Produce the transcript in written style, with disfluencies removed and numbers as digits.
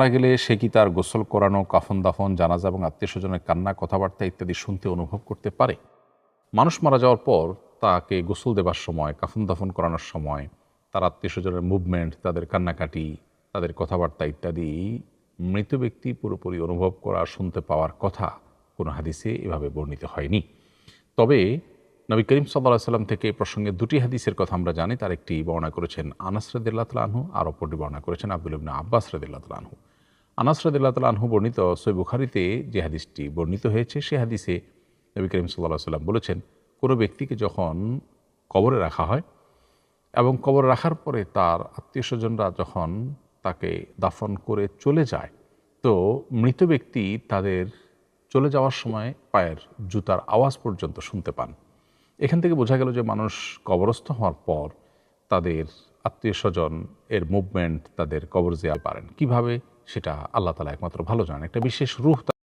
মারা গেলে সে কি তার গোসল করানো, কাফন দাফন, জানাজা এবং আত্মীয় স্বজনের কান্না, কথাবার্তা ইত্যাদি শুনতে অনুভব করতে পারে? মানুষ মারা যাওয়ার পর তাকে গোসল দেবার সময়, কাফন দাফন করানোর সময় তার আত্মীয় স্বজনের মুভমেন্ট, তাদের কান্নাকাটি, তাদের কথাবার্তা ইত্যাদি মৃত ব্যক্তি পুরোপুরি অনুভব করা, শুনতে পাওয়ার কথা কোনো হাদিসে এভাবে বর্ণিত হয়নি। তবে নবী করিম সাল্লাল্লাহু আলাইহি সাল্লাম থেকে এই প্রসঙ্গে দুটি হাদিসের কথা আমরা জানি। তার একটি বর্ণনা করেছেন আনাস রাদিয়াল্লাহু তাআলা আনহু, আর অপরটি বর্ণনা করেছেন আব্দুল্লাহ ইবনে আব্বাস রাদিয়াল্লাহু তাআলা আনহু। আনাস রাদিয়াল্লাহু তাআলা আনহু বর্ণিত সহিহ বুখারীতে যে হাদিসটি বর্ণিত হয়েছে, সে হাদিসে নবী করিম সাল্লাল্লাহু আলাইহি সাল্লাম বলেছেন, কোনো ব্যক্তিকে যখন কবরে রাখা হয় এবং কবরে রাখার পরে তার আত্মীয় স্বজনরা যখন তাকে দাফন করে চলে যায়, তো মৃত ব্যক্তি তাদের চলে যাওয়ার সময় পায়ের জুতার আওয়াজ পর্যন্ত শুনতে পান। এখান থেকে বোঝা গেল যে মানুষ কবরস্থ হওয়ার পর তাদের আত্মীয় স্বজন এর মুভমেন্ট, তাদের কবর জিয়ারত পারেন কিভাবে, সেটা আল্লাহ তাআলা একমাত্র ভালো জানেন। একটা বিশেষ রূহ